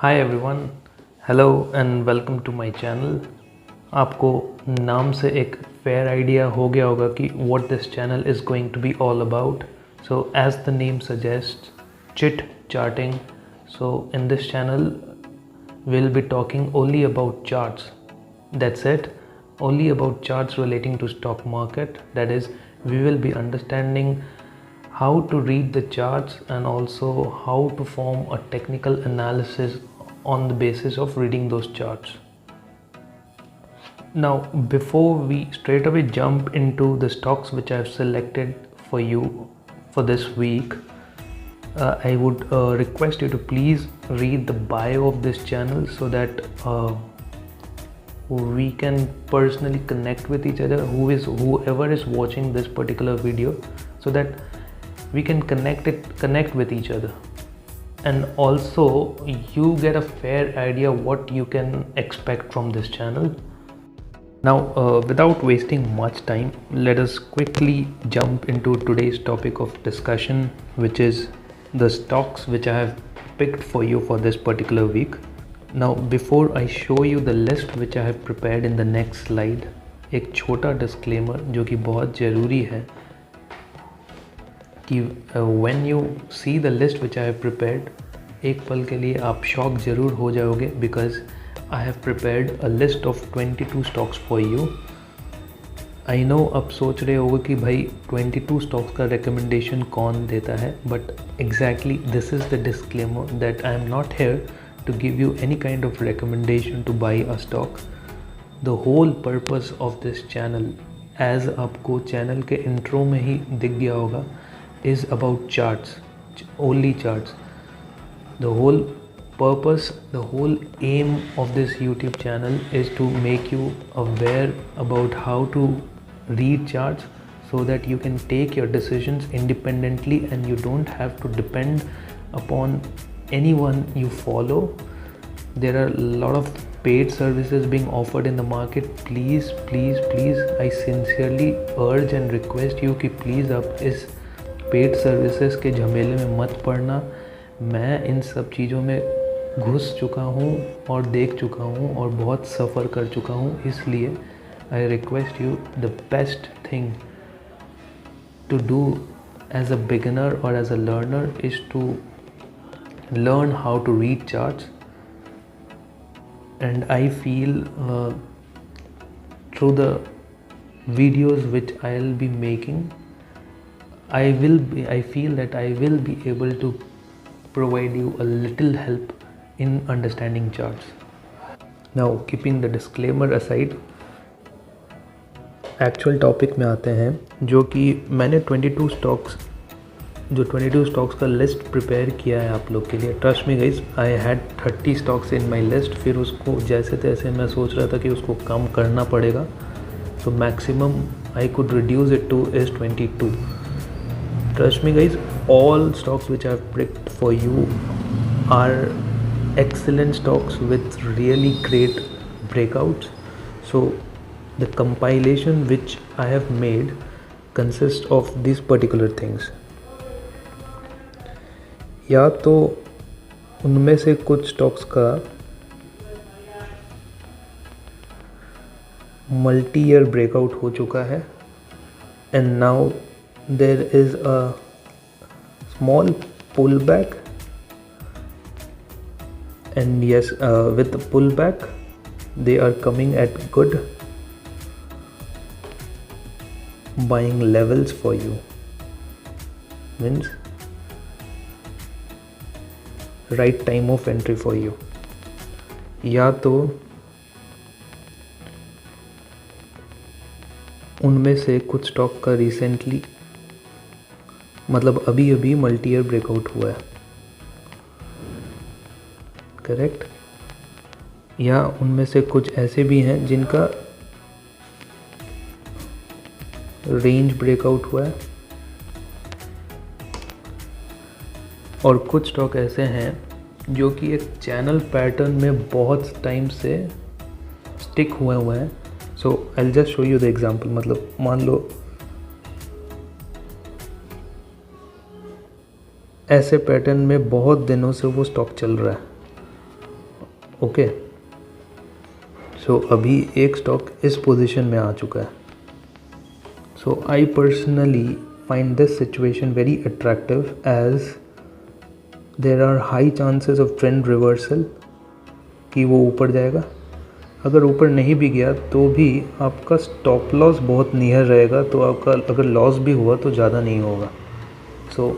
Hi everyone, hello and welcome to my channel. आपको नाम से एक फेयर आइडिया हो गया होगा कि what this channel is going to be all about. So as the name suggest, chit charting. So in this channel we'll be talking only about charts. That's it, only about charts relating to stock market. That is, we will be understanding how to read the charts and also how to form a technical analysis on the basis of reading those charts. Now, before we straight away jump into the stocks which I have selected for you for this week, I would request you to please read the bio of this channel so that we can personally connect with each other, whoever is watching this particular video, so that we can connect with each other, and also you get a fair idea what you can expect from this channel. Now, without wasting much time, let us quickly jump into today's topic of discussion, which is the stocks which I have picked for you for this particular week. Now, before I show you the list which I have prepared in the next slide, एक छोटा disclaimer जो कि बहुत ज़रूरी है कि when you see the list which I have prepared, एक पल के लिए आप शॉक ज़रूर हो जाओगे, because I have prepared a list of 22 stocks for you. I know आप सोच रहे होगे कि भाई 22 स्टॉक्स का रिकमेंडेशन कौन देता है, but exactly this is the disclaimer that I am not here to give you any kind of recommendation to buy a stock. The whole purpose of this channel, as आपको channel के intro में ही दिख गया होगा, is about charts, only charts. The whole purpose, the whole aim of this YouTube channel is to make you aware about how to read charts so that you can take your decisions independently and you don't have to depend upon anyone you follow. There are a lot of paid services being offered in the market. Please, I sincerely urge and request you कि please आप इस paid services के झमेले में मत पड़ना. मैं इन सब चीज़ों में घुस चुका हूँ और देख चुका हूँ और बहुत सफ़र कर चुका हूँ, इसलिए I request you the best thing to do as a beginner और as a learner is to learn how to read charts. And I feel through the videos which I'll be making, I feel that I will be able to provide you a little help in understanding charts. Now, keeping the disclaimer aside, actual topic में आते हैं, जो कि मैंने 22 stocks का list prepare किया है आप लोग के लिए. Trust me guys, I had 30 stocks in my list. फिर उसको जैसे तैसे मैं सोच रहा था कि उसको कम करना पड़ेगा, so maximum I could reduce it two is 22. Trust me guys, all stocks which I have picked for you are excellent stocks with really great breakouts. So the compilation which I have made consists of these particular things. या तो उनमें से कुछ stocks का multi year breakout हो चुका है, and now there is a small pullback, and yes, with the pullback they are coming at good buying levels for you. Means right time of entry for you. या तो उनमें से कुछ stock का recently, मतलब अभी अभी मल्टी ईयर ब्रेकआउट हुआ है, करेक्ट. या उनमें से कुछ ऐसे भी हैं जिनका रेंज ब्रेकआउट हुआ है, और कुछ स्टॉक ऐसे हैं जो कि एक चैनल पैटर्न में बहुत टाइम से स्टिक हुए हैं. So I will just show you the example. मतलब मान लो ऐसे पैटर्न में बहुत दिनों से वो स्टॉक चल रहा है, ओके, सो अभी एक स्टॉक इस पोजीशन में आ चुका है. So I personally find this situation very attractive as there are high chances of trend reversal कि वो ऊपर जाएगा. अगर ऊपर नहीं भी गया तो भी आपका स्टॉप लॉस बहुत नियर रहेगा, तो आपका अगर लॉस भी हुआ तो ज़्यादा नहीं होगा. So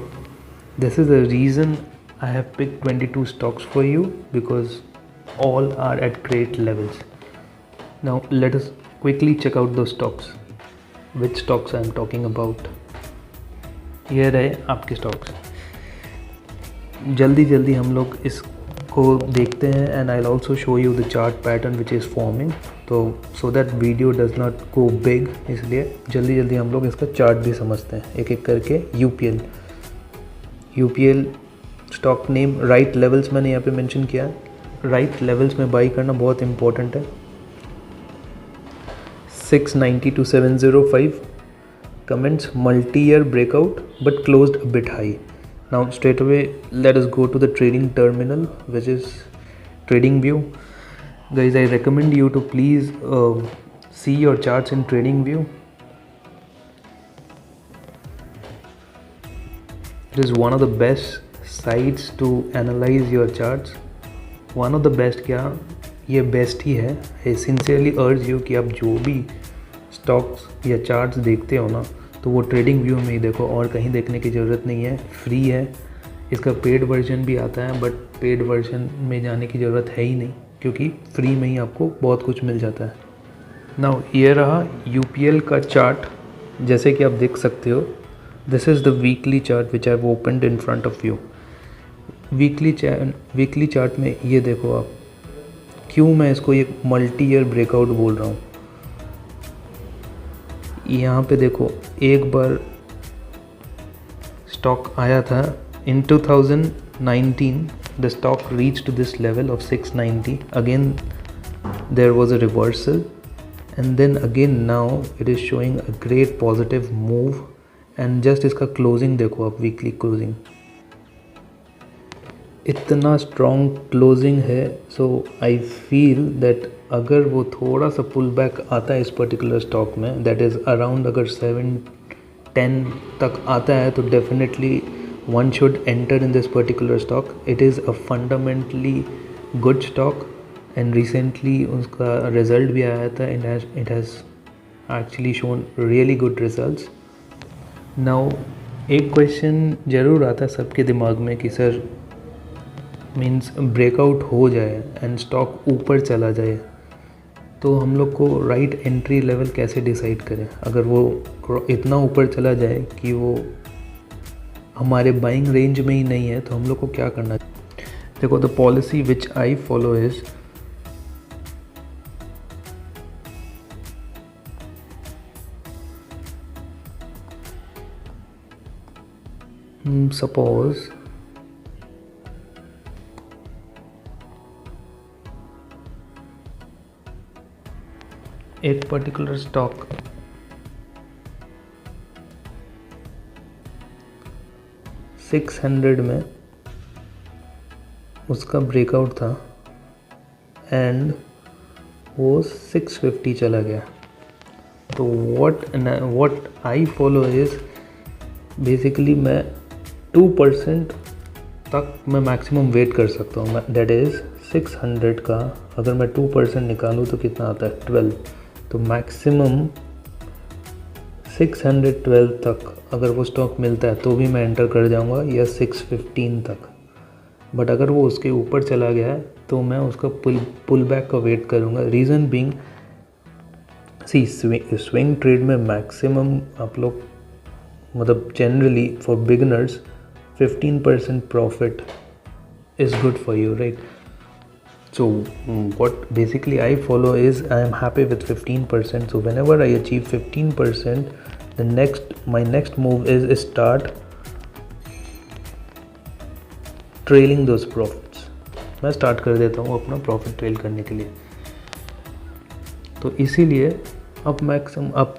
this is the reason I have picked 22 stocks for you because all are at great levels. Now let us quickly check out those stocks. Which stocks I am talking about? ये रहे आपके stocks. जल्दी हम लोग इसको देखते हैं and I'll also show you the chart pattern which is forming. तो so that video does not go big, इसलिए जल्दी हम लोग इसका चार्ट भी समझते हैं एक एक करके. UPL stock name right levels मैंने यहाँ पे मेंशन किया है. राइट लेवल्स में बाई करना बहुत इंपॉर्टेंट है. 690 to 705 comments multi year breakout but closed a bit high. Now straight away let us go to the trading terminal which is TradingView. Guys I recommend you to please see your charts in TradingView. It is one of the best sites to analyze your charts. One of the best, क्या ये best ही है. I sincerely urge you कि आप जो भी stocks या charts देखते हो ना तो वो ट्रेडिंग व्यू में ही देखो, और कहीं देखने की ज़रूरत नहीं है. फ्री है. इसका पेड वर्जन भी आता है बट पेड वर्जन में जाने की ज़रूरत है ही नहीं क्योंकि फ्री में ही आपको बहुत कुछ मिल जाता है. नाउ ये रहा UPL का चार्ट. जैसे कि आप देख सकते हो, this is the weekly chart which I have opened in front of you. Weekly chart में ये देखो आप, क्यों मैं इसको एक मल्टी ईयर ब्रेकआउट बोल रहा हूँ. यहाँ पे देखो एक बार स्टॉक आया था in 2019. The stock reach to this level of 690. Again there was a reversal and then again now it is showing a great positive move. And just इसका क्लोजिंग देखो आप, वीकली क्लोजिंग इतना स्ट्रॉन्ग क्लोजिंग है. So I feel that अगर वो थोड़ा सा pull back आता है इस पर्टिकुलर स्टॉक में, दैट इज़ अराउंड अगर 7-10 तक आता है, तो definitely one should enter in this particular stock. It is a fundamentally good stock and recently उसका रिजल्ट भी आया था. It has actually shown really good results. Now एक क्वेश्चन ज़रूर आता है सबके दिमाग में कि सर मीन्स ब्रेकआउट हो जाए एंड स्टॉक ऊपर चला जाए तो हम लोग को राइट एंट्री लेवल कैसे डिसाइड करें. अगर वो इतना ऊपर चला जाए कि वो हमारे बाइंग रेंज में ही नहीं है तो हम लोग को क्या करना. देखो the policy which I follow is suppose एक पर्टिकुलर स्टॉक 600 में उसका ब्रेकआउट था एंड वो 650 चला गया. तो what I follow is basically मैं 2% तक मैं मैक्सिमम वेट कर सकता हूँ. दैट इज़ 600 का अगर मैं 2% निकालूँ तो कितना आता है 12. तो मैक्सिमम 612 तक अगर वो स्टॉक मिलता है तो भी मैं एंटर कर जाऊंगा, या 615 तक. बट अगर वो उसके ऊपर चला गया है तो मैं उसका पुल बैक का वेट करूंगा. रीज़न बीइंग सी स्विंग ट्रेड में मैक्सिमम आप लोग मतलब generally for beginners 15% profit is good for you, right? So what basically I follow is I am happy with 15%. So whenever I achieve 15%, my next move is start trailing those profits. मैं start कर देता हूँ अपना profit trail करने के लिए. तो इसीलिए अब मैक्सिमम आप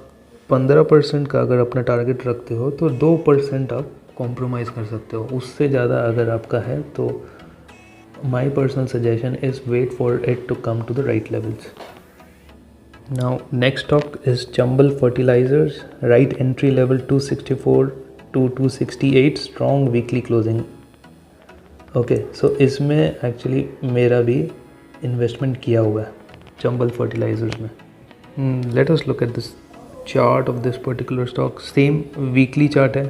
15% का अगर अपना टारगेट रखते हो तो 2% आप कॉम्प्रोमाइज़ कर सकते हो. उससे ज़्यादा अगर आपका है तो my personal suggestion is wait for it to come to the right levels. Now next stock is Chambal Fertilizers, right entry level 264 to 268, strong weekly closing. Okay so इसमें एक्चुअली मेरा भी इन्वेस्टमेंट किया हुआ है चंबल फर्टिलाइजर्स में. Let us look at this chart of this particular stock. Same weekly chart है.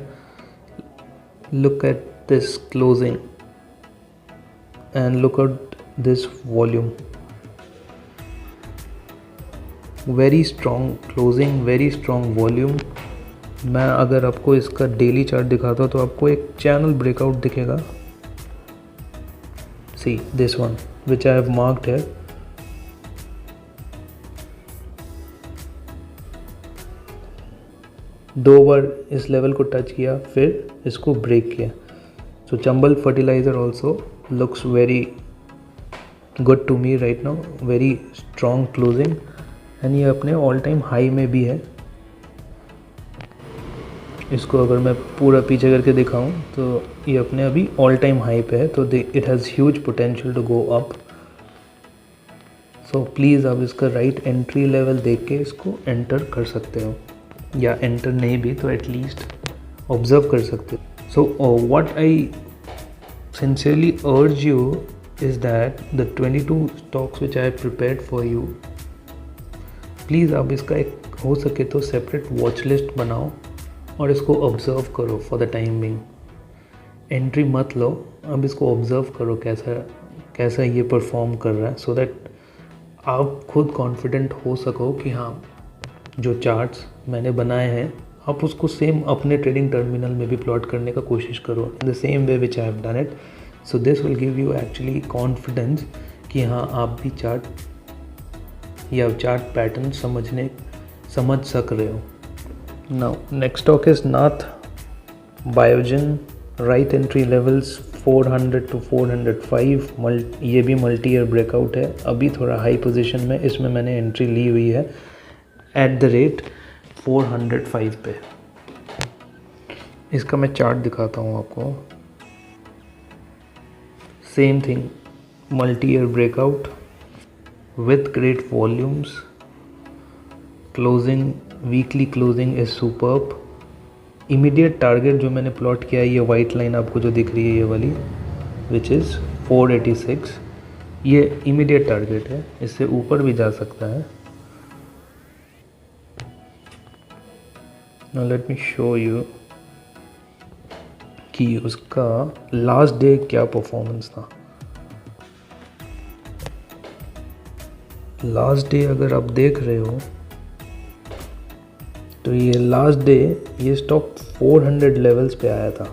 Look at this closing and look at this volume. Very strong closing, very strong volume. मैं अगर आपको इसका डेली चार्ट दिखाता हूँ तो आपको एक चैनल ब्रेकआउट दिखेगा. See this one which I have marked here. दो बार इस लेवल को टच किया फिर इसको ब्रेक किया. So Chambal fertiliser also looks very good to me right now. Very strong closing and ये अपने ऑल टाइम हाई में भी है. इसको अगर मैं पूरा पीछे करके दिखाऊं तो ये अपने अभी ऑल टाइम हाई पे है. तो it has huge potential to go up. So please आप इसका राइट एंट्री लेवल देख के इसको एंटर कर सकते हो, या एंटर नहीं भी तो एटलीस्ट ऑब्जर्व कर सकते हो. So what I sincerely urge you is that the 22 stocks which I prepared for you, please आप इसका एक हो सके तो सेपरेट वॉच लिस्ट बनाओ और इसको ऑब्ज़र्व करो for the time being. Entry मत लो, अब इसको ऑब्ज़र्व करो कैसा ये परफॉर्म कर रहा है, सो दैट आप खुद कॉन्फिडेंट हो सको कि हाँ जो चार्ट्स मैंने बनाए हैं आप उसको सेम अपने ट्रेडिंग टर्मिनल में भी प्लॉट करने का कोशिश करो in the same way which I have done it. So this will give you actually confidence कि हाँ आप भी चार्ट या चार्ट पैटर्न समझ सक रहे हो. Now next stock is Nath Biogen, right entry levels 400 to 405. ये भी मल्टी ईयर ब्रेकआउट है. अभी थोड़ा हाई पोजीशन में इसमें मैंने एंट्री ली हुई है एट द रेट 405 पे. इसका मैं चार्ट दिखाता हूँ आपको. Same thing, multi year breakout with great volumes. Closing, weekly closing is superb. Immediate target जो मैंने प्लॉट किया है, ये वाइट लाइन आपको जो दिख रही है ये वाली, विच इज़ 486, ये इमीडिएट टारगेट है. इससे ऊपर भी जा सकता है. Now let me show you कि उसका लास्ट डे क्या परफॉर्मेंस था. लास्ट डे अगर आप देख रहे हो तो ये लास्ट डे ये स्टॉक 400 लेवल्स पे आया था.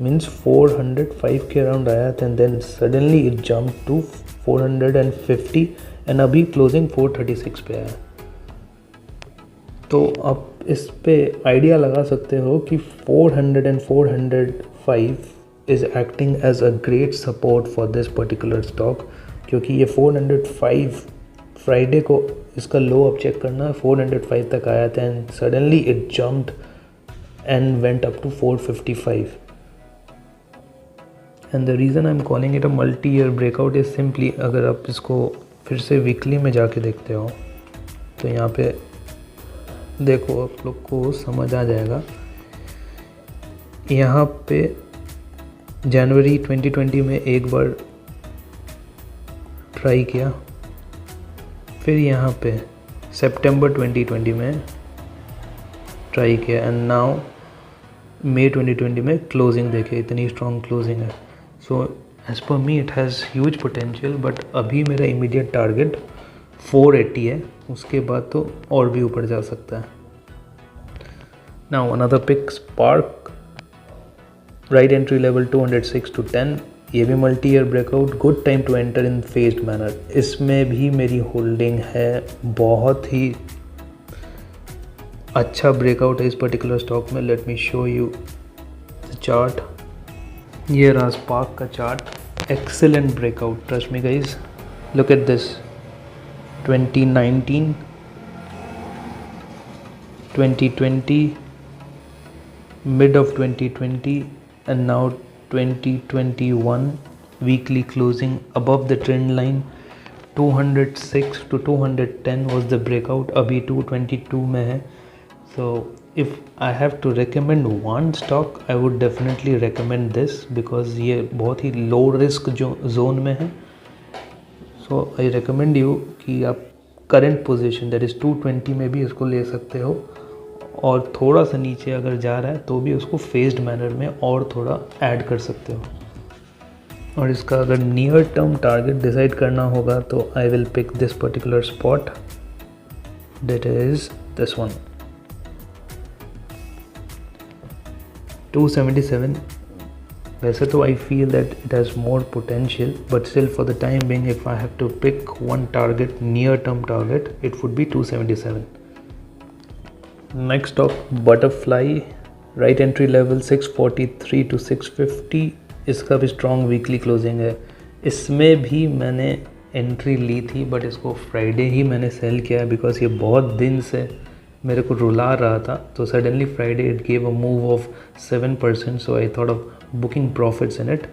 मीन्स 405 के अराउंड आया था and then suddenly it jump to 450 and अभी क्लोजिंग 436 पे आया. तो आप इस पे आइडिया लगा सकते हो कि 400 and 405 is acting as a great support for this particular stock. क्योंकि ये 405 फ्राइडे को इसका लो अप चेक करना 405 तक आया था and suddenly it jumped and went up to 455. And the reason I am calling it a multi year breakout is simply, अगर आप इसको फिर से वीकली में जाके देखते हो तो यहाँ पे देखो आप लोग को समझ आ जाएगा. यहाँ पे जनवरी 2020 में एक बार ट्राई किया, फिर यहाँ पे सितंबर 2020 में ट्राई किया एंड नाउ मई 2020 में क्लोजिंग देखे, इतनी स्ट्रॉन्ग क्लोजिंग है. So as per me it has huge potential. But अभी मेरा इमीडिएट टारगेट 480 है, उसके बाद तो और भी ऊपर जा सकता है. Now another pick spark, right entry level 206 to 10. ये भी multi year breakout, good time to enter in phased manner. इसमें भी मेरी होल्डिंग है. बहुत ही अच्छा ब्रेकआउट है इस पर्टिकुलर स्टॉक में. Late me show you the chart. ये रहा स्पार्क का chart. Excellent breakout, trust me guys. Look at this. 2019, 2020, mid of 2020 and now 2021 weekly closing above the trend line. 206 to 210 was the breakout. अभी 222 में है. So if I have to recommend one stock, I would definitely recommend this because ये बहुत ही low risk जो zone में है. So I recommend you कि आप करंट पोजीशन दैट इज़ 220 में भी इसको ले सकते हो, और थोड़ा सा नीचे अगर जा रहा है तो भी उसको फेस्ड मैनर में और थोड़ा ऐड कर सकते हो. और इसका अगर नियर टर्म टारगेट डिसाइड करना होगा तो I will pick this particular spot, that is this one 277. वैसे तो I feel that it has more potential, but still for the time being if I have to pick one target, near term target, it would be 277. Next stock Butterfly, right entry level 643 to 650. इसका भी strong weekly closing है. इसमें भी मैंने entry ली थी, but इसको Friday ही मैंने cell किया बिकॉज ये बहुत दिन से मेरे को रुला रहा था. तो suddenly Friday it gave a move of 7%, so I thought of booking profits in it,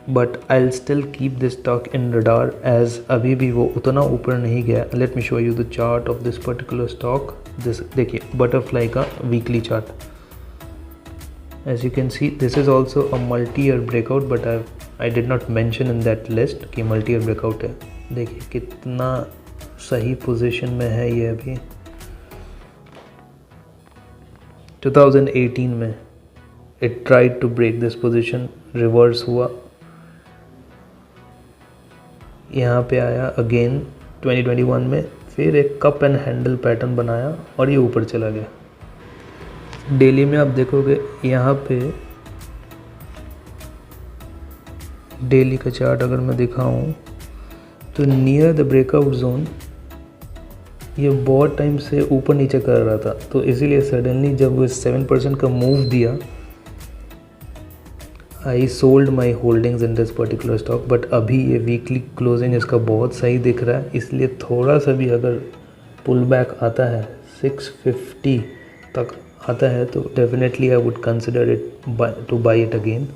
but I will still keep this stock in radar as अभी भी वो उतना ऊपर नहीं गया. Let me show you the chart of this particular stock. This देखिए Butterfly का weekly chart. As you can see, this is also a multi-year breakout, but I did not mention in that list कि multi-year breakout है. देखिए कितना सही position में है ये. अभी 2018 में it tried to break this position, reverse हुआ, यहाँ पे आया अगेन 2021 में, फिर एक कप एंड हैंडल पैटर्न बनाया और ये ऊपर चला गया. डेली में आप देखोगे यहाँ पे डेली का चार्ट अगर मैं दिखाऊं तो नियर द ब्रेकआउट जोन ये बहुत टाइम से ऊपर नीचे कर रहा था. तो इसीलिए सडनली जब वो 7% का मूव दिया, I sold my holdings in this particular stock. But अभी ये वीकली क्लोजिंग इसका बहुत सही दिख रहा है, इसलिए थोड़ा सा भी अगर पुल बैक आता है 650 तक आता है तो definitely I would consider it two by it again.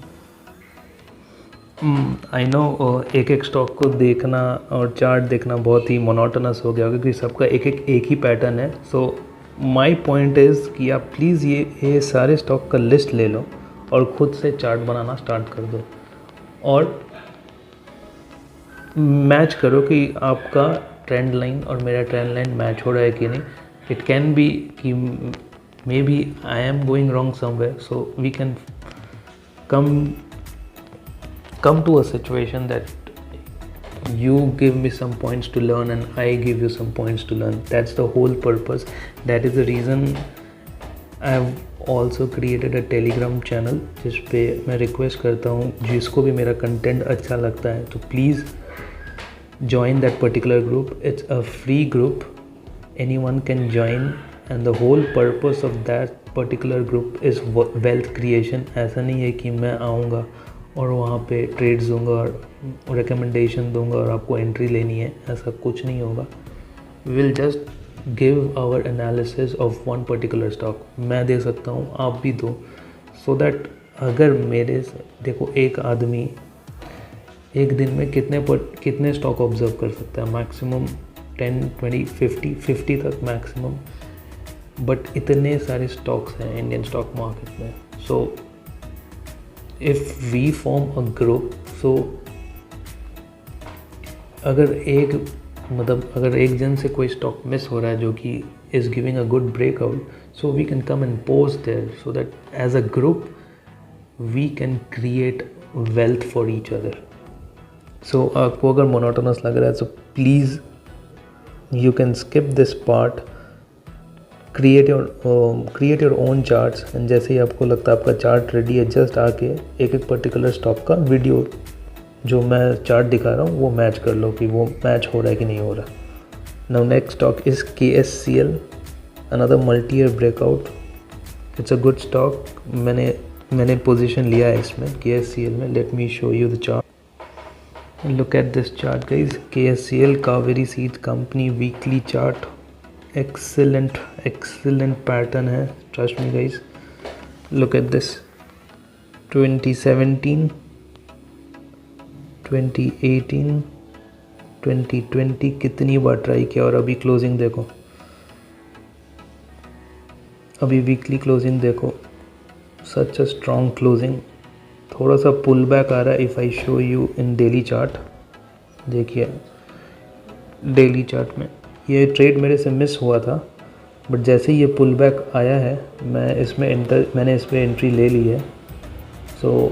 I know एक एक स्टॉक को देखना और चार्ट देखना बहुत ही मोनोटोनस हो गया क्योंकि सबका एक ही पैटर्न है. सो माय पॉइंट इज़ कि आप प्लीज़ ये सारे स्टॉक का लिस्ट ले लो और ख़ुद से चार्ट बनाना स्टार्ट कर दो और मैच करो कि आपका ट्रेंड लाइन और मेरा ट्रेंड लाइन मैच हो रहा है कि नहीं. इट कैन बी कि maybe I am going wrong somewhere, so we can come to a situation that you give me some points to learn and I give you some points to learn. That's the whole purpose. That is the reason I have also created a Telegram channel जिस पे मैं request करता हूँ जिसको भी मेरा content अच्छा लगता है तो please join that particular group. It's a free group, anyone can join. And the whole purpose of that particular group is wealth creation. ऐसा नहीं है कि मैं आऊँगा और वहाँ पे ट्रेड्स दूँगा और रिकमेंडेशन दूँगा और आपको एंट्री लेनी है, ऐसा कुछ नहीं होगा. We will just give our analysis of one particular stock. मैं दे सकता हूँ, आप भी दो, so that अगर मेरे देखो एक आदमी एक दिन में कितने स्टॉक ऑब्जर्व कर सकता है, मैक्सिमम 10, 20, 50 तक मैक्सिमम. बट इतने सारे स्टॉक्स हैं इंडियन स्टॉक मार्केट में. So if we form a group, so अगर एक जन से कोई स्टॉक मिस हो रहा है जो कि is giving a good breakout, so we can come and post there so that as a group we can create wealth for each other. So आपको अगर मोनोटोनस लग रहा है तो please you can skip this part. Create your own charts and जैसे ही आपको लगता है आपका चार्ट रेडी है, जस्ट आके एक पर्टिकुलर स्टॉक का वीडियो जो मैं चार्ट दिखा रहा हूँ वो मैच कर लो कि वो मैच हो रहा है कि नहीं हो रहा. Now next stock is KSCL, another multi year breakout. It's a good stock. मैंने पोजीशन लिया है इसमें KSCL में. Late me show you the chart. Look at this chart guys. KSCL Kaveri seed company weekly chart. excellent pattern है, trust me guys. Look at this. 2017 2018 2020 कितनी बार try किया और अभी क्लोजिंग देखो, अभी वीकली क्लोजिंग देखो, सच अ स्ट्रॉन्ग क्लोजिंग। थोड़ा सा पुल बैक आ रहा है। If I show you in daily chart, देखिए डेली चार्ट में ये ट्रेड मेरे से मिस हुआ था, बट जैसे ही ये पुल बैक आया है मैंने इस पर एंट्री ले ली है। So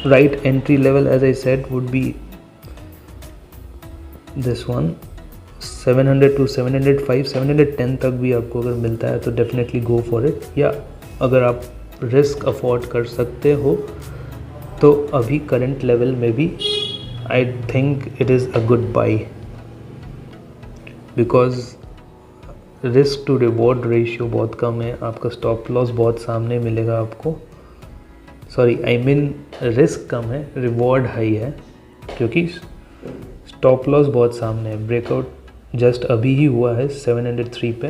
right entry level as I said would be this one, 700 to 705 710 तक भी आपको अगर मिलता है तो डेफिनेटली गो फॉर इट। या अगर आप रिस्क अफोर्ड कर सकते हो तो अभी करंट लेवल में भी I think it is a good buy, because risk to reward ratio बहुत कम है। आपका स्टॉप लॉस बहुत सामने मिलेगा आपको, सॉरी आई मीन रिस्क कम है, रिवॉर्ड हाई है, क्योंकि स्टॉप लॉस बहुत सामने है। ब्रेकआउट जस्ट अभी ही हुआ है 703 पे,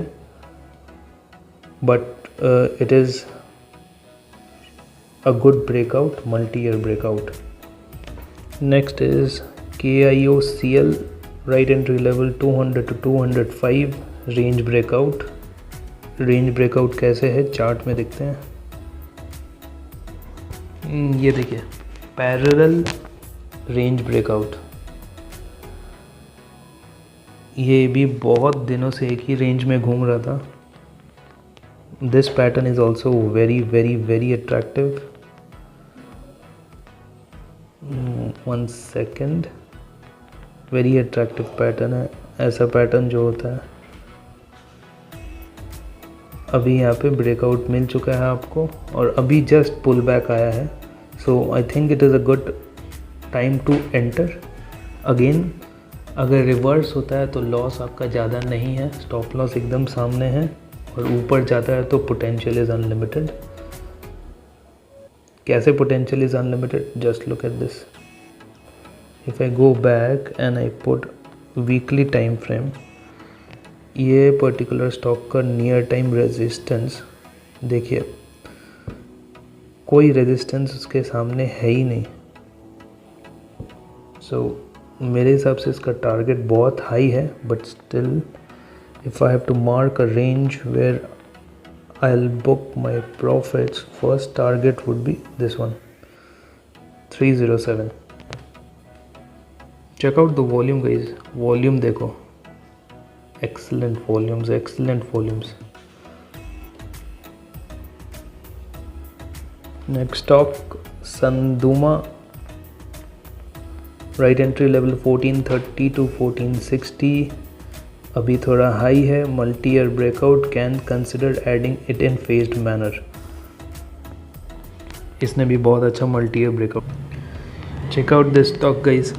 but it is a good breakout, multi year breakout. Next is KIOCL, right entry level 200 to 205, range breakout. Range breakout कैसे है चार्ट में देखते हैं। ये देखिए पैरेलल रेंज ब्रेकआउट, ये भी बहुत दिनों से एक ही रेंज में घूम रहा था। This pattern is also very very very attractive. 1 second, very attractive pattern है। ऐसा पैटर्न जो होता है, अभी यहाँ पे ब्रेकआउट मिल चुका है आपको और अभी जस्ट पुल बैक आया है। So I think it is a good time to enter again. अगर रिवर्स होता है तो लॉस आपका ज़्यादा नहीं है, स्टॉप लॉस एकदम सामने है, और ऊपर जाता है तो पोटेंशियल इज़ अनलिमिटेड। कैसे potential is unlimited? Just look at this. If I go back and I put weekly time frame, ये पर्टिकुलर स्टॉक का नियर टाइम रेजिस्टेंस देखिए, कोई रेजिस्टेंस उसके सामने है ही नहीं। सो मेरे हिसाब से इसका टारगेट बहुत हाई है, but still if I have to mark a range where I will book my profits, first target would be this one, 307। Check out the volume guys, volume देखो, excellent volumes, excellent volumes. Next stock संदुमा, right entry level 1430 to 1460, अभी थोड़ा high है, multi year breakout, can consider adding it in phased manner. इसने भी बहुत अच्छा multi year breakout. Check out this stock guys,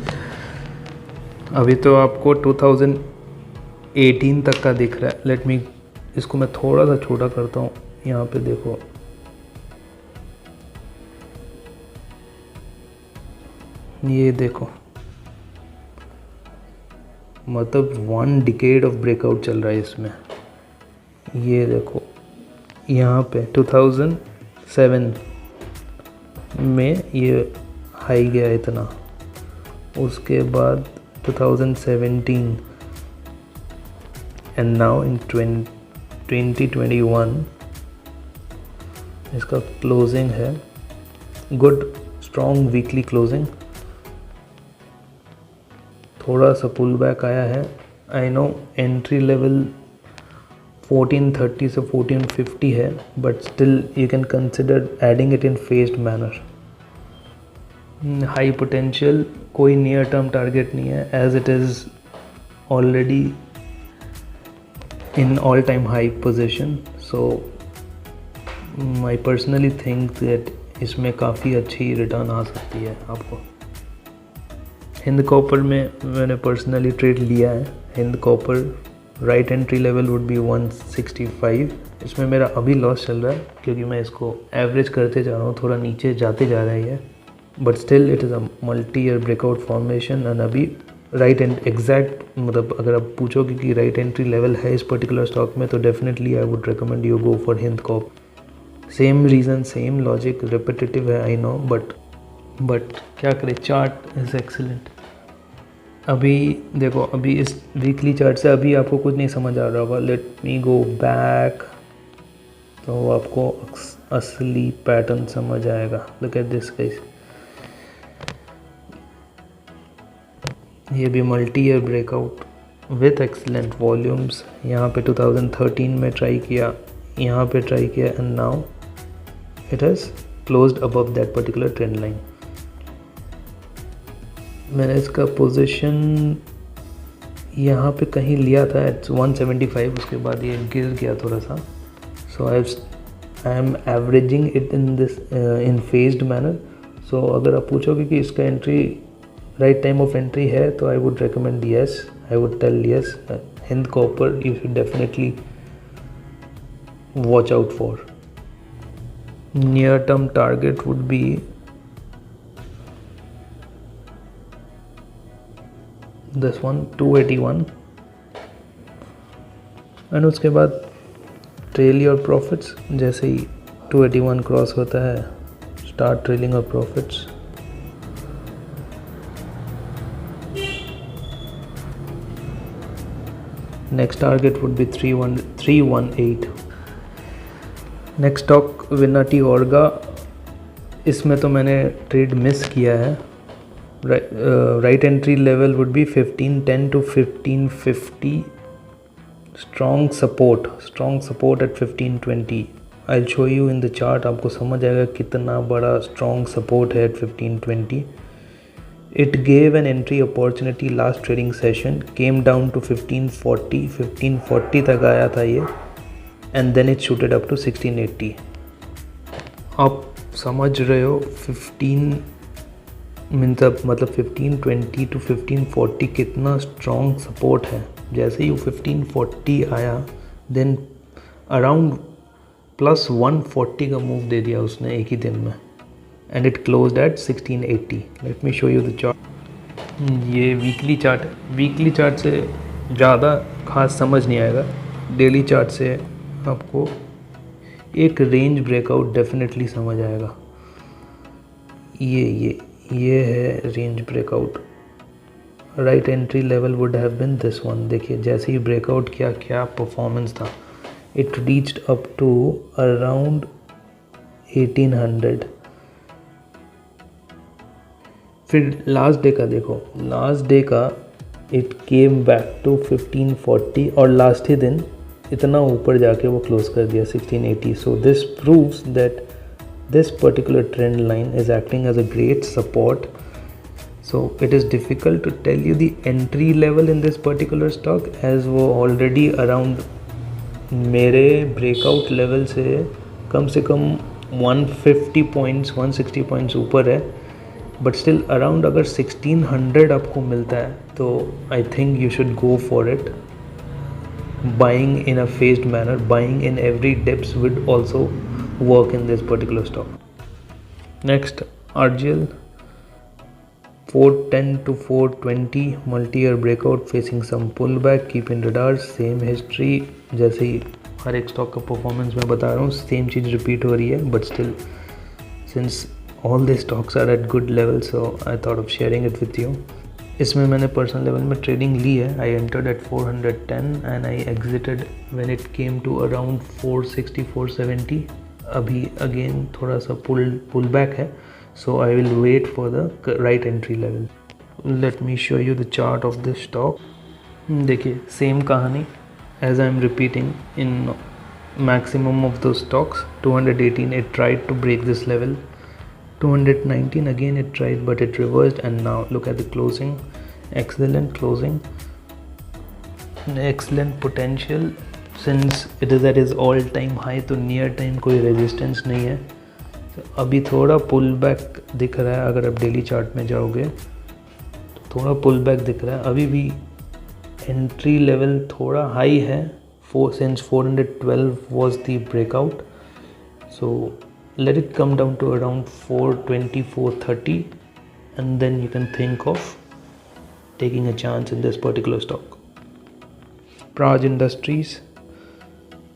अभी तो आपको 2018 तक का दिख रहा है। लेट मी, इसको मैं थोड़ा सा छोटा करता हूँ। यहाँ पे देखो, ये देखो, मतलब 1 डिकेड ऑफ ब्रेकआउट चल रहा है इसमें। ये देखो यहाँ पे 2007 में ये हाई गया इतना, उसके बाद 2017 एंड नाउ इन 2021 इसका क्लोजिंग है गुड, स्ट्रॉन्ग वीकली क्लोजिंग। थोड़ा सा पुल बैक आया है। आई नो एंट्री लेवल 1430 से 1450 है, but still you can consider adding it in phased manner. High potential, कोई नियर टर्म टारगेट नहीं है, as it is already in all time high position. So I personally think that इसमें काफ़ी अच्छी return आ सकती है आपको। हिंद कॉपर में मैंने पर्सनली ट्रेड लिया है। Hind copper right entry level would B 165। इसमें मेरा अभी लॉस चल रहा है क्योंकि मैं इसको एवरेज करते जा रहा हूँ, थोड़ा नीचे जाते जा रहा है ये, but still it is a multi year breakout formation. And अभी राइट एंड एग्जैक्ट, मतलब अगर आप पूछोगे कि राइट एंट्री लेवल है इस पर्टिकुलर स्टॉक में, तो definitely I would recommend you go for Hind cop. Same reason, same logic, repetitive है आई नो, बट बट क्या करें, चार्ट इज़ एक्सीलेंट। अभी देखो, अभी इस वीकली चार्ट से अभी आपको कुछ नहीं समझ आ रहा होगा। लेट मी गो बैक, तो आपको असली पैटर्न समझ आएगा। लुक एट दिस गाइस, ये भी multi year breakout with excellent volumes. यहाँ पे 2013 में ट्राई किया, यहाँ पे ट्राई किया, and now it has closed above that particular trend line. मैंने इसका पोजीशन यहाँ पे कहीं लिया था एट 175, उसके बाद ये गिर गया थोड़ा सा। So I am averaging it in this in phased manner. So अगर आप पूछोगे कि इसका entry right time of entry है, तो I would recommend yes, I would tell yes, Hind copper you should definitely watch out for. Near term target would be this one 281, and उसके बाद trail your profits. जैसे ही 281 cross होता है, start trailing your profits. Next target would be 318। Next stock Vinati ऑर्गा, इसमें तो मैंने trade miss किया है। Right entry level would be 1510 to 1550, strong support at 1520। I'll show you in the chart, आपको समझ आएगा कितना बड़ा strong support है at 1520। It gave an entry opportunity last trading session, came down to 1540 तक आया था ये, and then it shooted up to 1680। आप समझ रहे हो 1520 to 1540 कितना स्ट्रॉन्ग सपोर्ट है। जैसे ही 1540 आया, देन अराउंड +140 का मूव दे दिया उसने एक ही दिन में, and it closed eight 1680। Late me show you the chart. ये वीकली चार्ट है। वीकली चार्ट से ज़्यादा खास समझ नहीं आएगा, डेली चार्ट से आपको एक रेंज ब्रेकआउट डेफिनेटली समझ आएगा। ये है range breakout. Right entry level would have been this one. देखिए जैसे ही ब्रेकआउट किया, क्या परफॉर्मेंस था। It reached up to around 1800। फिर लास्ट डे का देखो, लास्ट डे का इट केम बैक टू 1540, और लास्ट ही दिन इतना ऊपर जाके वो क्लोज कर दिया 1680। So this proves that this particular trend line is acting as a great support. So it is difficult to tell you the entry level in this particular stock, as वो already around मेरे breakout level से कम 150 points 160 points ऊपर है, but still around अगर 1600 आपको मिलता है, तो I think you should go for it. Buying in a phased manner, buying in every dips would also work in this particular stock. Next, RGL 410 to 420 multi-year breakout facing some pullback. Keep in radar, same history. जैसे ही हर एक stock का performance मैं बता रहा हूँ, same चीज़ repeat हो रही है, but still since all the stocks are at good level, so I thought of sharing it with you. इसमें मैंने पर्सनल लेवल में ट्रेडिंग ली है। I entered at 410 and I exited when it came to around 460 470। अभी again थोड़ा सा pull back है, so I will wait for the right entry level. Let me show you the chart of this stock. देखिए same कहानी as I am repeating in maximum of the stocks. 218 it tried to break this level, 219 again it tried, but it reversed, and now look at the closing. Excellent closing, excellent potential since it is at its all time high, तो near time कोई resistance नहीं है। तो अभी थोड़ा pull back दिख रहा है, अगर आप डेली चार्ट में जाओगे तो थोड़ा पुल बैक दिख रहा है। अभी भी एंट्री लेवल थोड़ा हाई है, since 412 was the breakout, so let it come down to around 420 430, and then you can think of taking a chance in this particular stock. Praj Industries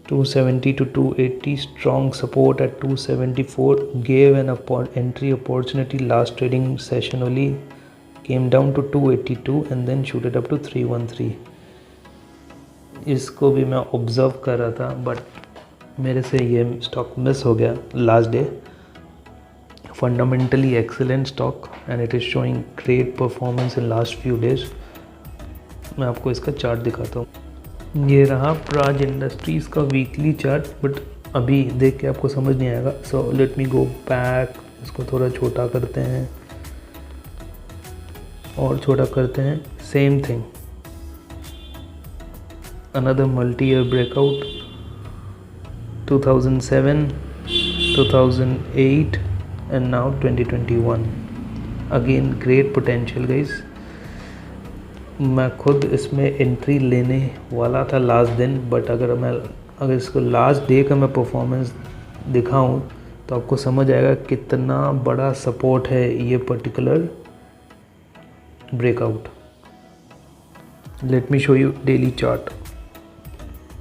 270 to 280, strong support at 274, gave an entry opportunity last trading session only, came down to 282 and then shooted up to 313. इसको भी मैं observe कर रहा था but मेरे से ये stock miss हो गया last day. Fundamentally excellent stock and it is showing great performance in last few days. मैं आपको इसका चार्ट दिखाता हूँ. ये रहा प्राज इंडस्ट्रीज़ का वीकली चार्ट बट अभी देख के आपको समझ नहीं आएगा. So let me go back. इसको थोड़ा छोटा करते हैं और छोटा करते हैं. Same thing, another multi year breakout 2007, 2008 and now 2021. Again great potential guys. मैं खुद इसमें एंट्री लेने वाला था लास्ट दिन बट अगर इसको लास्ट डे का मैं परफॉर्मेंस दिखाऊं तो आपको समझ आएगा कितना बड़ा सपोर्ट है ये particular breakout. Late me show you daily chart.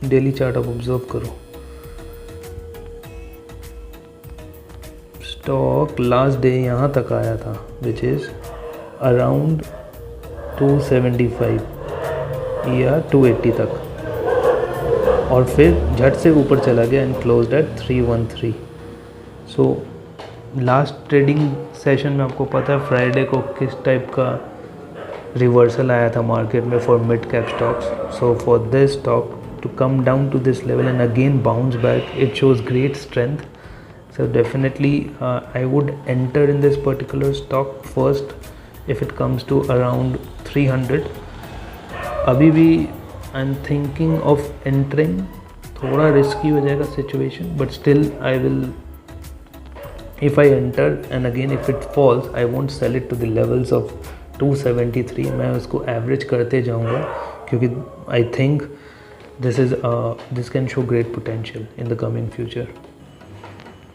Daily chart आप ऑब्जर्व करो. स्टॉक लास्ट डे यहाँ तक आया था विच इज़ अराउंड 275 या 280 तक और फिर झट से ऊपर चला गया and closed eight 313. So last trading session में आपको पता है फ्राइडे को किस टाइप का रिवर्सल आया था मार्केट में for mid cap stocks. So for this stock to come down to this level and again bounce back, it shows great strength. So definitely I would enter in this particular stock first if it comes to around 300. अभी भी I'm thinking of entering. थोड़ा risky हो जाएगा situation but still I will, if I enter and again if it falls I won't sell it to the levels of 273. मैं उसको average करते जाऊँगा क्योंकि I think this can show great potential in the coming future.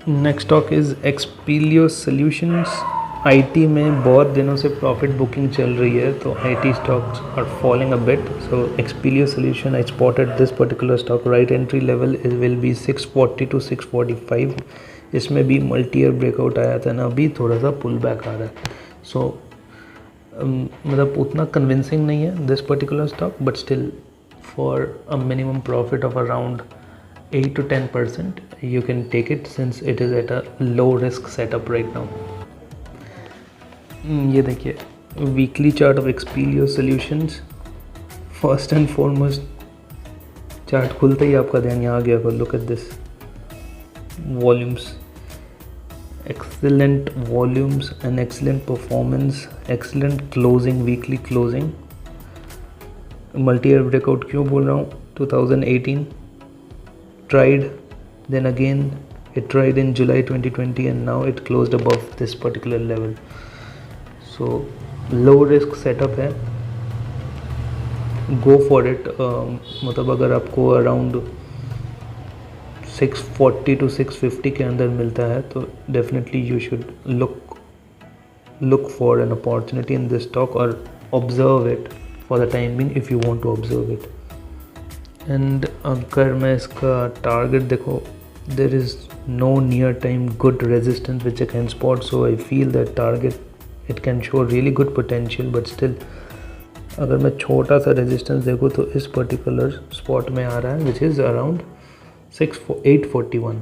Next stock is Expleo Solutions. IT में बहुत दिनों से profit booking चल रही है तो IT stocks are falling a bit. So Expleo Solution I spotted this particular stock. Right entry level will be 640 to 645. इसमें भी मल्टी ईयर ब्रेकआउट आया था ना, अभी थोड़ा सा पुल बैक आ रहा है. सो मतलब उतना कन्विंसिंग नहीं है this particular stock but still for a minimum profit of around 8 to 10% you can take it since it is at a low risk setup right now. ये देखिए weekly chart of Expleo Solutions. First and foremost chart खुलते ही आपका ध्यान यहाँ गया होगा. Look at this volumes, excellent volumes and excellent performance, excellent closing, weekly closing. Multi year breakout क्यों बोल रहा हूँ? 2018 tried, then again it tried in July 2020 and now it closed above this particular level. So low risk setup है, go for it. मतलब अगर आपको around 640 to 650 के अंदर मिलता है तो definitely you should look for an opportunity in this stock or observe it for the time being if you want to observe it. And अगर मैं इसका टारगेट देखो, there is no near time good resistance which I can spot. So I feel that target it can show really good potential but still अगर मैं छोटा सा resistance देखूँ तो इस पर्टिकुलर स्पॉट में आ रहा है विच इज़ अराउंड 841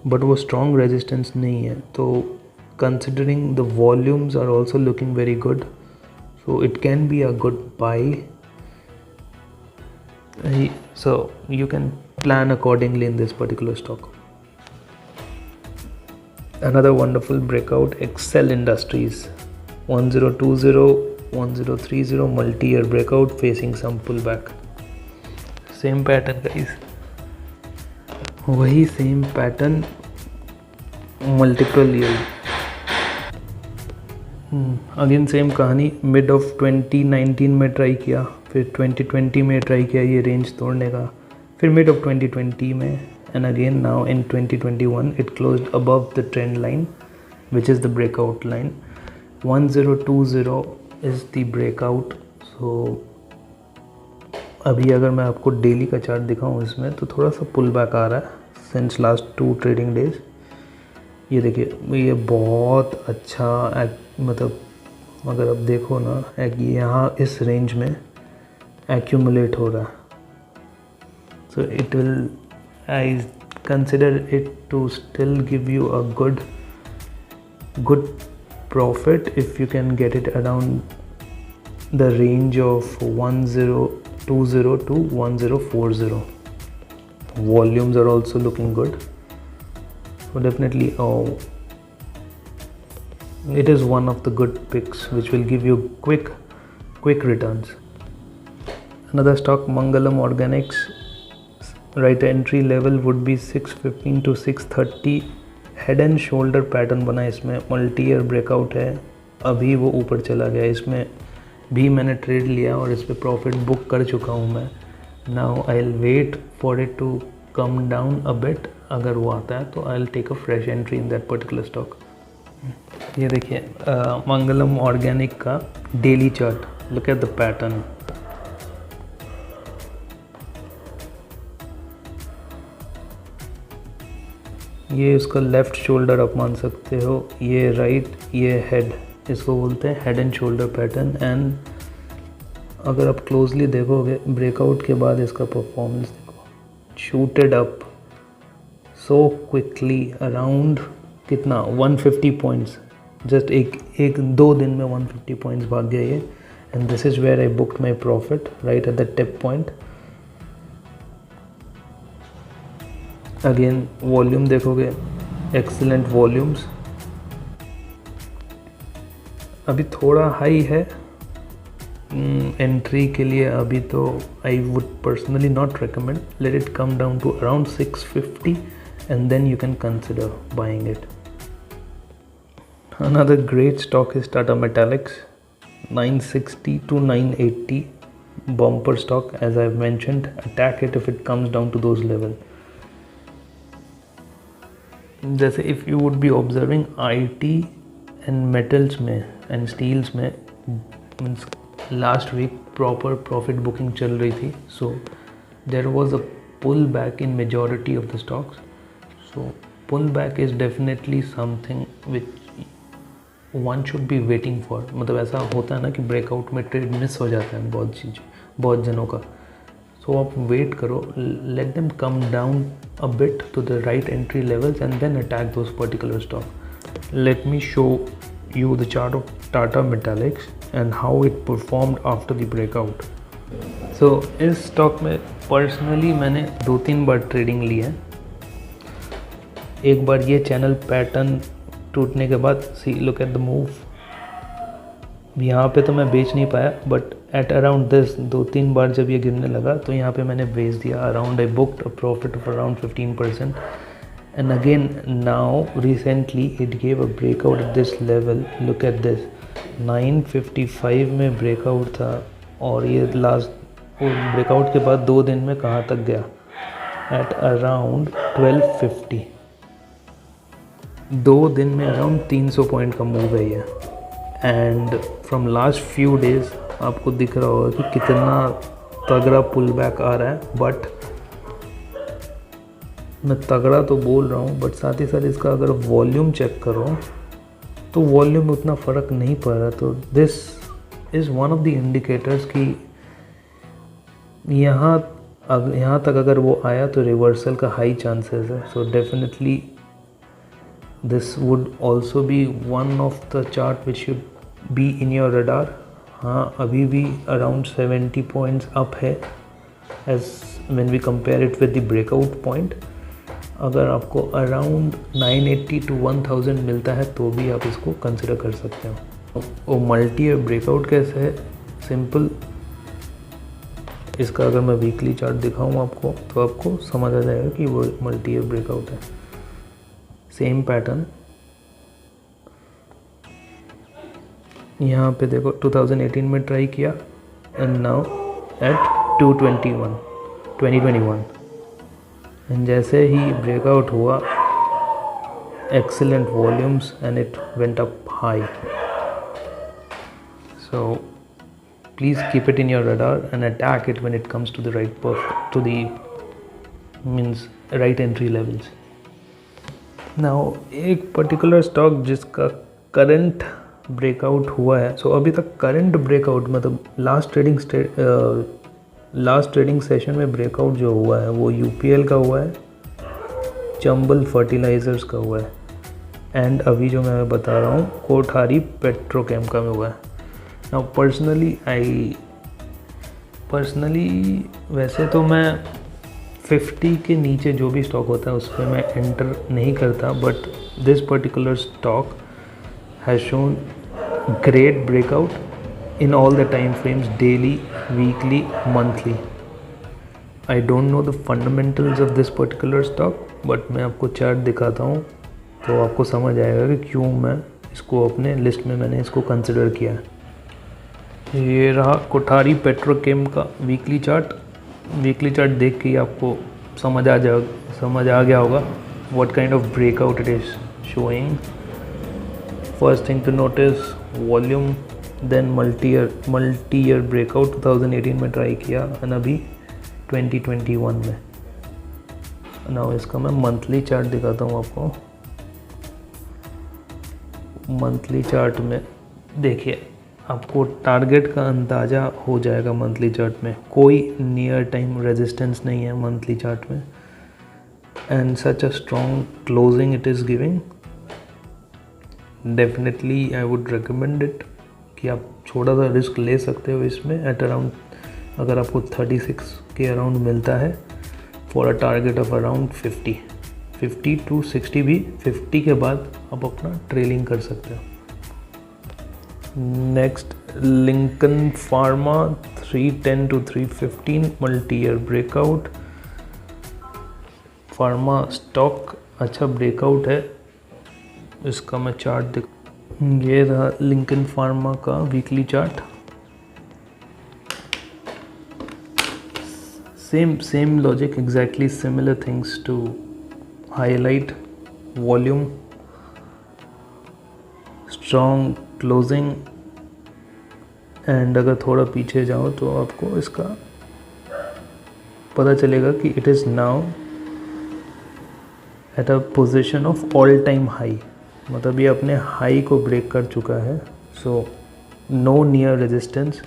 बट वो स्ट्रॉन्ग रेजिस्टेंस नहीं है. तो considering the volumes are also looking very good so it can be a good buy. So you can plan accordingly in this particular stock. Another wonderful breakout, Excel Industries 1020, 1030 multi-year breakout facing some pullback. Same pattern guys, वही same pattern, multiple year. Again same कहानी. Mid of 2019 में try किया, फिर 2020 में try किया ये range तोड़ने का, फिर मिड ऑफ 2020 में and again now in 2021 it closed above the trend line which is the breakout line. 1020 is the breakout. So अभी अगर मैं आपको डेली का चार्ट दिखाऊं इसमें तो थोड़ा सा पुल बैक आ रहा है सिंस लास्ट 2 ट्रेडिंग डेज। ये देखिए ये बहुत अच्छा मतलब अगर आप देखो ना यहाँ इस रेंज में एक्यूमुलेट हो रहा है। So it will I consider it to still give you a good profit if you can get it around the range of 1020 to 1040. Volumes are also looking good, so definitely it is one of the good picks which will give you quick returns. Another stock, Mangalam Organics, right entry level would be 615 to 630. Head and shoulder pattern बना है, इसमें multi year breakout है, अभी वो ऊपर चला गया। इसमें भी मैंने ट्रेड लिया और इस पर प्रॉफिट बुक कर चुका हूँ मैं। Now I will wait for it to come down a bit. अगर वो आता है तो I will take a fresh entry in that particular stock. ये देखिए मंगलम ऑर्गेनिक का daily chart, look at the pattern. ये इसका लेफ़्ट शोल्डर आप मान सकते हो, ये राइट, ये हेड, इसको बोलते हैं head and shoulder pattern. And अगर आप क्लोजली देखोगे ब्रेकआउट के बाद इसका परफॉर्मेंस देखो, shooted up so quickly around कितना 150 पॉइंट्स, जस्ट एक 2 दिन में 150 पॉइंट्स भाग गया ये। And this is where I booked my profit right at the tip point. Again volume देखोगे, एक्सीलेंट वॉल्यूम्स। अभी थोड़ा हाई है एंट्री के लिए, अभी तो I would personally not recommend. Let it come down to around 650 and then you can consider buying it. Another great stock is Tata Metaliks, 960 to 980 bumper stock. As I mentioned, attack it if it comes down to those level। जैसे if you would be observing IT and metals में and steels में means last week proper profit booking चल रही थी। So there was a pull back in majority of the stocks. So pull back is definitely something which one should be waiting for. मतलब ऐसा होता है ना कि ब्रेकआउट में ट्रेड मिस हो जाता है बहुत जनों का। सो आप वेट करो, let them come down a bit to the right entry levels and then attack those particular stock. Let me show you the chart of Tata Metallics and how it performed after the breakout. So इस stock में personally मैंने 2-3 बार trading ली है। एक बार ये channel pattern टूटने के बाद see look at the move, यहाँ पे तो मैं बेच नहीं पाया बट एट अराउंड दिस 2-3 बार जब ये गिरने लगा तो यहाँ पे मैंने बेच दिया। Around I booked a profit of around 15%। And again now recently it gave a breakout at this level, look at this 955 में ब्रेकआउट था और ये लास्ट ब्रेकआउट के बाद 2 दिन में कहाँ तक गया, एट अराउंड 1250। 2 दिन में अराउंड 300 पॉइंट का मूव है ये। And from last few days आपको दिख रहा होगा कि कितना तगड़ा पुल बैक आ रहा है। बट मैं तगड़ा तो बोल रहा हूँ बट साथ ही साथ इसका अगर वॉल्यूम चेक करो तो वॉल्यूम में उतना फ़र्क नहीं पड़ रहा। तो this is one of the indicators कि यहाँ तक अगर वो आया तो रिवर्सल का हाई चांसेस है। So definitely this would also be one of the chart which should be in your radar. हाँ अभी भी अराउंड 70 पॉइंट्स अप है as when we compare it with the breakout point. अगर आपको around 980 to 1000 मिलता है तो भी आप इसको कंसिडर कर सकते हो। वो मल्टी ब्रेकआउट कैसे है, सिंपल। इसका अगर मैं वीकली चार्ट दिखाऊँ आपको तो आपको समझ आ जाएगा कि वो मल्टी ब्रेकआउट है। सेम पैटर्न यहाँ पे देखो 2018 में ट्राई किया एंड नाउ एट 2021 एंड जैसे ही ब्रेकआउट हुआ excellent volumes and it went up high. So please keep it in your radar and attack it when it comes to the right entry levels. Now एक particular stock जिसका current breakout हुआ है, सो अभी तक current breakout मतलब last trading session में breakout जो हुआ है वो यूपीएल का हुआ है, चंबल फर्टिलाइजर्स का हुआ है, एंड अभी जो मैं बता रहा हूँ कोठारी पेट्रोकेम का में हुआ है. नाउ पर्सनली वैसे तो मैं 50 के नीचे जो भी स्टॉक होता है उस पर मैं एंटर नहीं करता, but this particular stock has shown great breakout in all the time frames, daily, weekly, monthly. I don't know the fundamentals of this particular stock, but मैं आपको चार्ट दिखाता हूँ तो आपको समझ आएगा कि क्यों मैं इसको अपने लिस्ट में मैंने इसको कंसिडर किया है. ये रहा कोठारी पेट्रोकेम का वीकली चार्ट. वीकली चार्ट देख के ही आपको समझ आ गया होगा what kind of breakout it is showing. First thing to notice volume, then multi-year breakout 2018 में ट्राई किया और अभी 2021 में. नाउ इसका मैं मंथली चार्ट दिखाता हूँ आपको. मंथली चार्ट में देखिए आपको टारगेट का अंदाज़ा हो जाएगा. मंथली चार्ट में कोई नियर टाइम रेजिस्टेंस नहीं है मंथली चार्ट में, and such a strong closing it is giving. Definitely I would recommend it कि आप थोड़ा सा रिस्क ले सकते हो इसमें एट अराउंड, अगर आपको 36 के अराउंड मिलता है for a target of around 50 to 60 भी. 50 के बाद आप अपना ट्रेलिंग कर सकते हो. Next Lincoln pharma 310 to 315 multi year breakout. Pharma stock अच्छा ब्रेकआउट है. इसका मैं चार्ट ये रहा लिंकन फार्मा का weekly chart. Same logic, exactly similar things to highlight. Volume, strong closing, and अगर थोड़ा पीछे जाओ तो आपको इसका पता चलेगा कि it is now at a position of all time high. मतलब ये अपने हाई को ब्रेक कर चुका है. So no near resistance.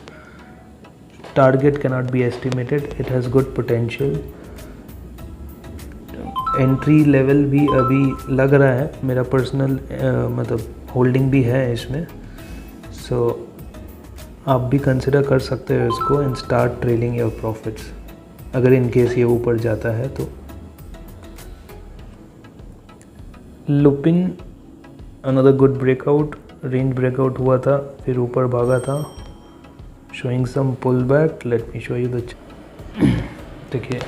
Target cannot be estimated. It has good potential. Entry level भी अभी लग रहा है. मेरा पर्सनल मतलब होल्डिंग भी है इसमें. सो आप भी कंसिडर कर सकते हो इसको and start trailing your profits अगर इन केस ये ऊपर जाता है तो. Lupin another good breakout. Range breakout हुआ था फिर ऊपर भागा था, showing some pull back. Let me show you the. देखिए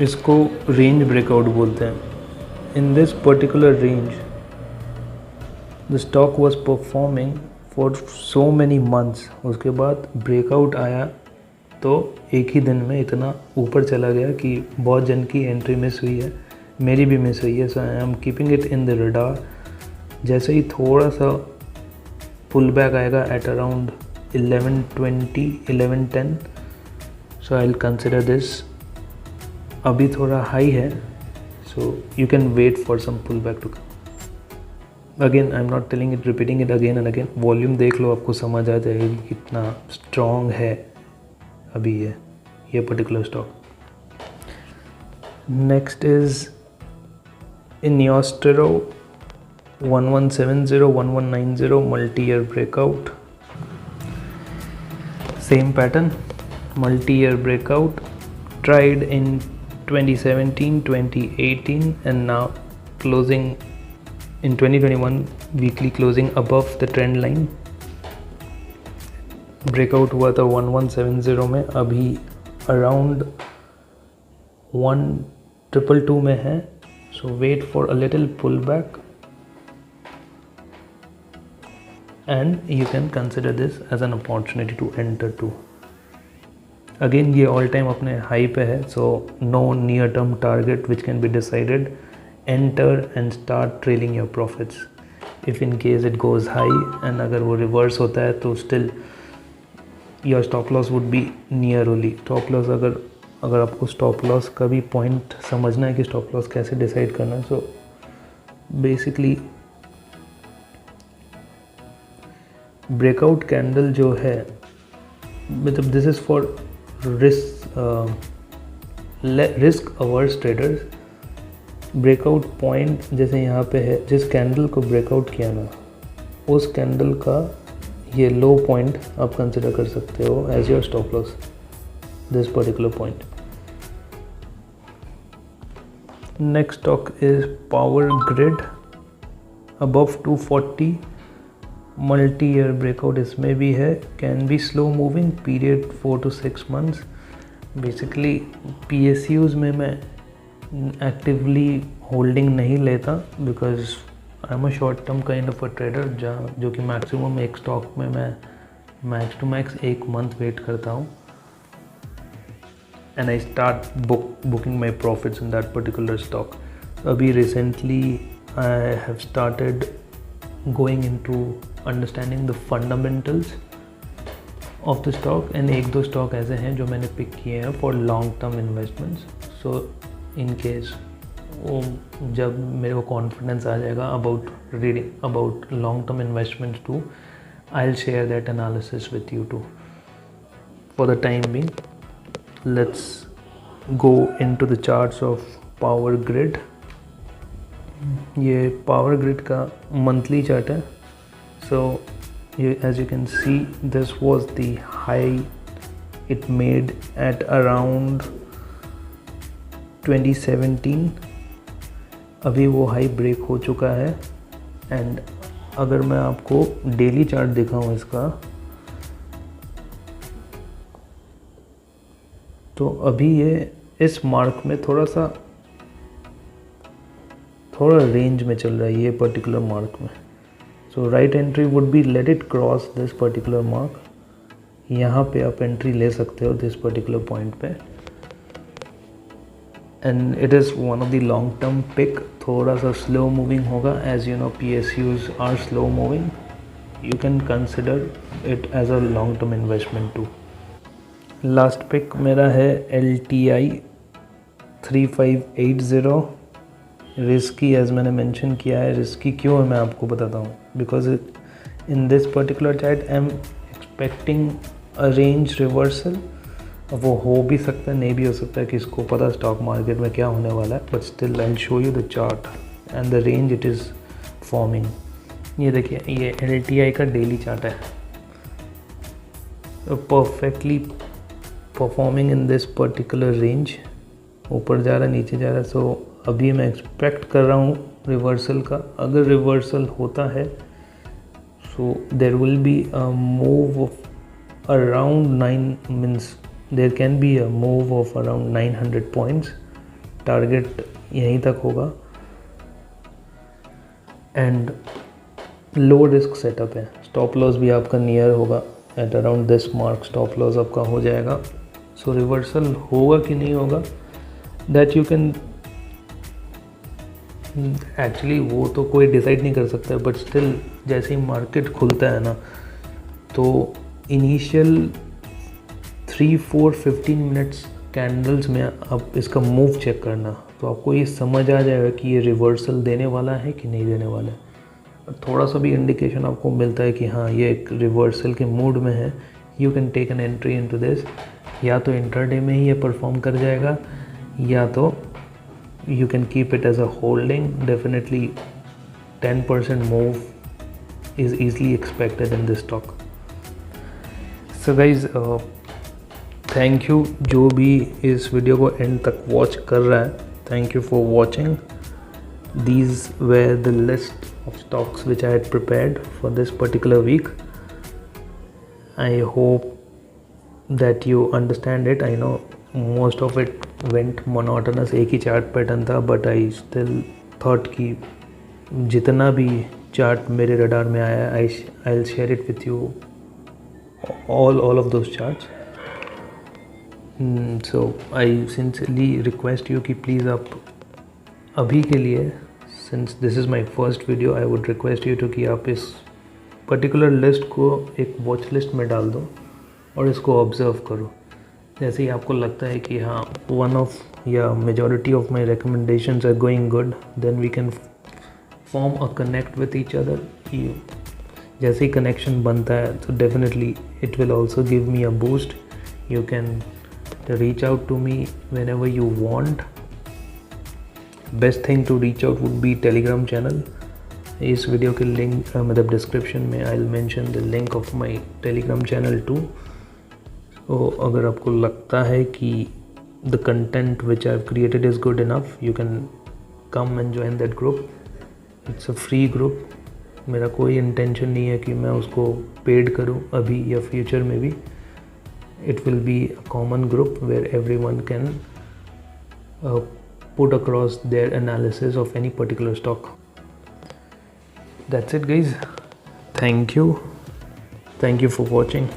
इसको रेंज ब्रेकआउट बोलते हैं. In this particular range the stock was performing for so many months. उसके बाद ब्रेकआउट आया तो एक ही दिन में इतना ऊपर चला गया कि बहुत जन की एंट्री मिस हुई है, मेरी भी मिस हुई है. So I am keeping it in the radar. जैसे ही थोड़ा सा पुल बैक आएगा at around 11:20 11:10, so I will consider this. अभी थोड़ा हाई है, so you can wait for some pull back to come. Again I am not telling it, repeating it again and again. Volume देख लो, आपको समझ आ जाएगी कितना स्ट्रॉन्ग है अभी ये पर्टिकुलर स्टॉक. नेक्स्ट इज इनियोस्टेरो 1170 1190 multi year breakout. Same pattern, multi year breakout tried in 2017 2018 and now closing in 2021, weekly closing above the trend line. Breakout हुआ था 1170 में, अभी अराउंड 1222 में है. So wait for a little pull back and you can consider this as an opportunity to enter too. Again ये all time अपने high पे है. So no near term target which can be decided. Enter and start trailing your profits if in case it goes high. And अगर वो रिवर्स होता है तो still your stop loss would be near only. Stop loss अगर आपको stop loss का भी पॉइंट समझना है कि स्टॉप लॉस कैसे डिसाइड करना है, सो बेसिकली ब्रेकआउट कैंडल जो है, मतलब this is for risk averse traders. Breakout point जैसे यहाँ पे है, जिस कैंडल को ब्रेकआउट किया ना, उस कैंडल का ये लो पॉइंट आप कंसिडर कर सकते हो as your stop loss, this particular point. Next stock is Power Grid, above 240, multi year breakout इसमें भी है, can be slow moving, period 4 to 6 months। Basically PSUs में मैं एक्टिवली होल्डिंग नहीं लेता because I am a short term kind of a trader, जो कि maximum एक स्टॉक में मैं max to max 1 month wait करता हूँ and I start booking my profits in that particular stock. अभी recently I have started going into understanding the fundamentals of the stock and 1-2 stock ऐसे हैं जो मैंने पिक किए हैं for long term investments. So in case वो जब मेरे को कॉन्फिडेंस आ जाएगा about reading about long term investments too, I will share that analysis with you too. For the time being let's go into the charts of Power grid. ये power grid का monthly chart है। सो as you can see, this was the high it made at around 2017। अभी वो high break हो चुका है and अगर मैं आपको डेली चार्ट दिखाऊं इसका, तो अभी ये इस मार्क में थोड़ा रेंज में चल रहा है, ये पर्टिकुलर मार्क में। So right entry would be let it cross this particular mark, यहाँ पे आप एंट्री ले सकते हो दिस पर्टिकुलर पॉइंट पे and it is one of the long term pick. थोड़ा सा स्लो मूविंग होगा, as you know PSUs are slow moving, you can consider it as a long term investment too. Last pick मेरा है LTI 3580। Risky as मैंने mention किया है, risky क्यों है मैं आपको बताता हूँ। Because in this particular chart I am expecting a range reversal. वो हो भी सकता है, नहीं भी हो सकता है, किसको पता स्टॉक मार्केट में क्या होने वाला है, but still I will show you the chart and the range it is forming. ये देखिए, ये LTI का डेली चार्ट है, perfectly performing in this particular range, ऊपर जा रहा है नीचे जा रहा है। सो अभी मैं एक्सपेक्ट कर रहा हूँ रिवर्सल का। अगर रिवर्सल होता है so there will be a move of around 9 means there can be a move of around 900 points. Target यहीं तक होगा एंड लो रिस्क सेटअप है। स्टॉप लॉस भी आपका नियर होगा, at around this mark stop loss आपका हो जाएगा। सो रिवर्सल होगा कि नहीं होगा, दैट यू कैन एक्चुअली, वो तो कोई डिसाइड नहीं कर सकता है, बट स्टिल जैसे ही मार्केट खुलता है ना, तो इनिशियल 3-4-15 मिनट्स कैंडल्स में आप इसका मूव चेक करना, तो आपको ये समझ आ जाएगा कि ये रिवर्सल देने वाला है कि नहीं देने वाला है। थोड़ा सा भी इंडिकेशन आपको मिलता है कि हाँ ये एक रिवर्सल के मूड में है, you can take an entry into this. या तो इंटरडे में ही ये परफॉर्म कर जाएगा, या तो you can keep it as a holding. Definitely 10% move is easily expected in this stock. So guys, thank you जो भी इस वीडियो को एंड तक वॉच कर रहा है, thank you for watching. These were the list of stocks which I had prepared for this particular week. I hope that you understand it. I know most of it went monotonous, एक ही chart pattern था, but I still thought कि जितना भी chart मेरे radar में आया, आई will share it with you all of those charts. So I sincerely request you कि please आप अभी के लिए, since this is my first video, I would request you to कि आप इस पर्टिकुलर लिस्ट को एक वॉच लिस्ट में डाल दो और इसको ऑब्ज़र्व करो। जैसे ही आपको लगता है कि हाँ वन ऑफ या majority of my recommendations are going good, then we can form a connect with each other. जैसे ही कनेक्शन बनता है तो definitely it will also give me a boost. You can reach out to me whenever you want. Best thing to reach out would be Telegram channel. इस video के link मतलब description में I will mention the link of my Telegram channel too. तो अगर आपको लगता है कि the content which I have created is good enough, you can come and join that group. It's a free group. मेरा कोई intention नहीं है कि मैं उसको पेड करूं अभी या फ्यूचर में भी। It will be a common group where everyone can put across their analysis of any particular stock. That's it guys. Thank you for watching.